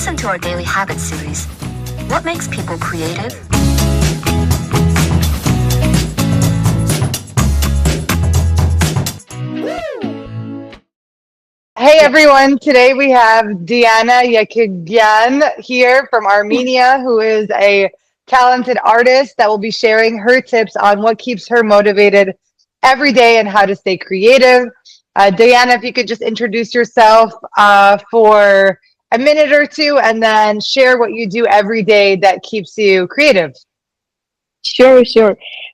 Listen to our Daily Habits series. What makes people creative? Hey everyone, today we have Diana Yeghikyan here from Armenia, who is a talented artist that will be sharing her tips on what keeps her motivated every day and how to stay creative. Diana, if you could just introduce yourself for a minute or two and then share what you do every day that keeps you creative. Sure.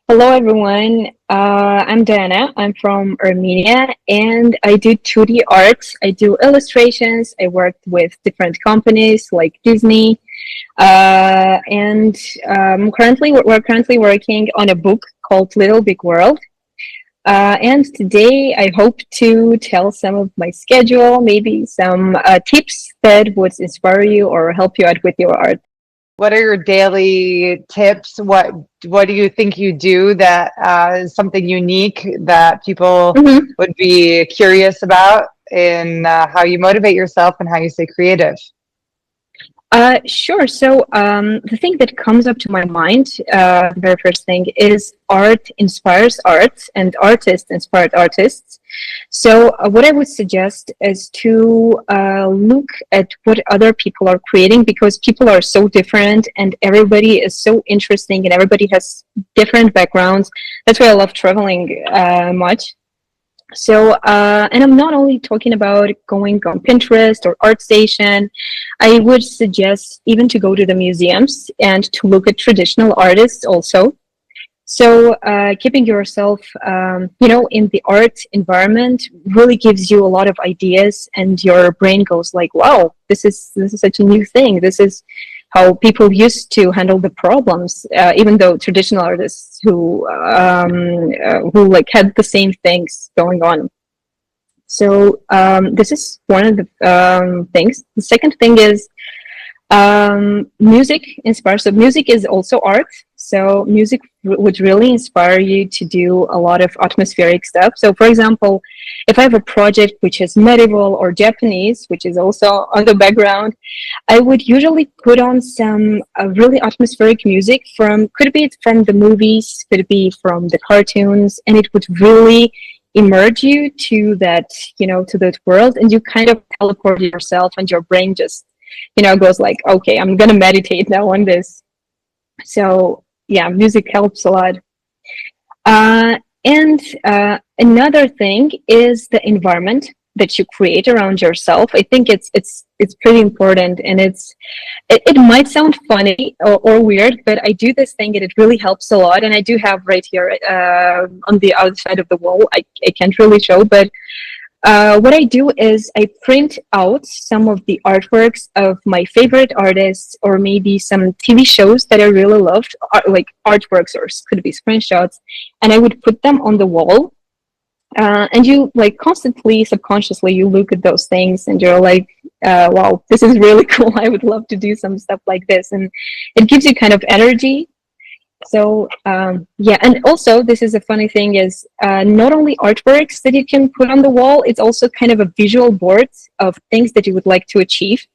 Hello, everyone. I'm Diana. I'm from Armenia, and I do 2D art. I do illustrations. I worked with different companies like Disney, and we're currently working on a book called Little Big World. And today, I hope to tell some of my schedule, maybe some tips that would inspire you or help you out with your art. What are your daily tips? What do you think you do that is something unique that people would be curious about in how you motivate yourself and how you stay creative? Sure. So the thing that comes up to my mind, the very first thing is art inspires art and artists inspired artists. So what I would suggest is to look at what other people are creating, because people are so different and everybody is so interesting and everybody has different backgrounds. That's why I love traveling much. So, and I'm not only talking about going on Pinterest or ArtStation. I would suggest even to go to the museums and to look at traditional artists also. So, keeping yourself, in the art environment really gives you a lot of ideas, and your brain goes like, "Wow, this is such a new thing. This is how people used to handle the problems," even though traditional artists who like had the same things going on. So this is one of the things. The second thing is music inspires. So music is also art. So music would really inspire you to do a lot of atmospheric stuff. So for example, if I have a project which is medieval or Japanese, which is also on the background, I would usually put on some really atmospheric music could be from the movies, could it be from the cartoons, and it would really immerse you to that, to that world, and you kind of teleport yourself, and your brain just, goes like, okay, I'm gonna meditate now on this. So yeah, music helps a lot. And another thing is the environment that you create around yourself. I think it's pretty important, and it might sound funny or weird, but I do this thing and it really helps a lot. And I do have right here on the outside of the wall. I can't really show, but what I do is I print out some of the artworks of my favorite artists, or maybe some TV shows that I really loved, like artworks, or could be screenshots, and I would put them on the wall. And you like constantly, subconsciously, you look at those things and you're like, wow, this is really cool. I would love to do some stuff like this. And it gives you kind of energy. So yeah, and also this is a funny thing is not only artworks that you can put on the wall, it's also kind of a visual board of things that you would like to achieve.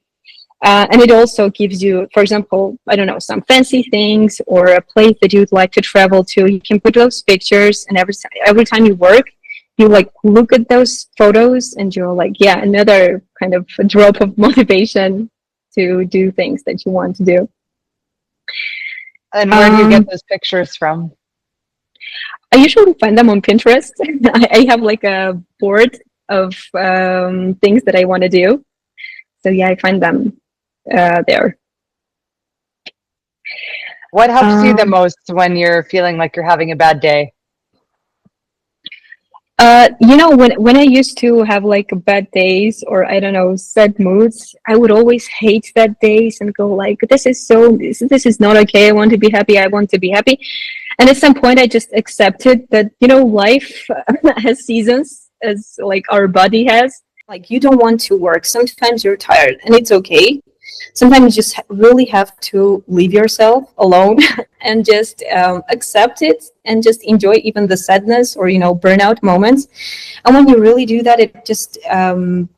And it also gives you, for example, I don't know, some fancy things or a place that you'd like to travel to. You can put those pictures, and every time you work, you like look at those photos and you're like, yeah, another kind of a drop of motivation to do things that you want to do. And where do you get those pictures from? I usually find them on Pinterest. I have like a board of things that I want to do. So yeah, I find them there. What helps you the most when you're feeling like you're having a bad day? When I used to have like bad days, or I don't know, sad moods, I would always hate that days and go like, this is not okay. I want to be happy. I want to be happy. And at some point I just accepted that, life has seasons, as like our body has. Like, you don't want to work. Sometimes you're tired, and it's okay. sometimes you just really have to leave yourself alone and just accept it and just enjoy even the sadness or, burnout moments. And when you really do that, it just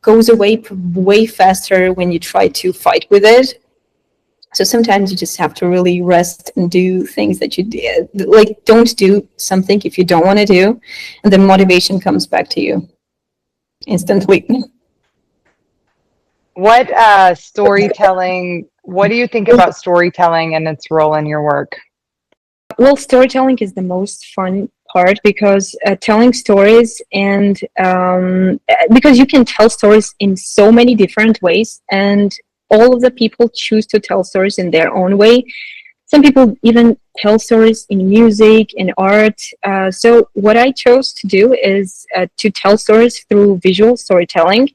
goes away way faster when you try to fight with it. So sometimes you just have to really rest and do things that you did. Like, don't do something if you don't want to do, and then motivation comes back to you instantly. What storytelling, what do you think about storytelling and its role in your work? Well, storytelling is the most fun part because telling stories and because you can tell stories in so many different ways, and all of the people choose to tell stories in their own way. Some people even tell stories in music and art. So what I chose to do is to tell stories through visual storytelling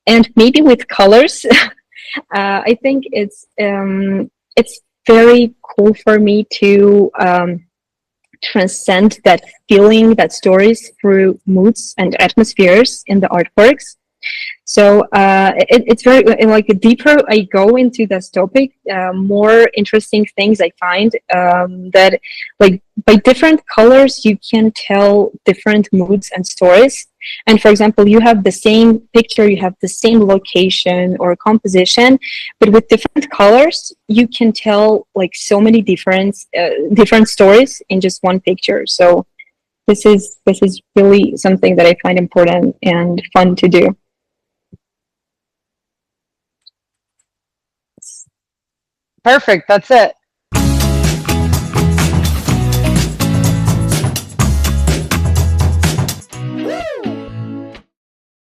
and maybe with colors. I think it's very cool for me to transcend that feeling, that stories through moods and atmospheres in the artworks. So it's very like the deeper I go into this topic, more interesting things I find that like by different colors you can tell different moods and stories. And for example, you have the same picture, you have the same location or composition, but with different colors, you can tell like so many different stories in just one picture. So this is really something that I find important and fun to do. Perfect. That's it.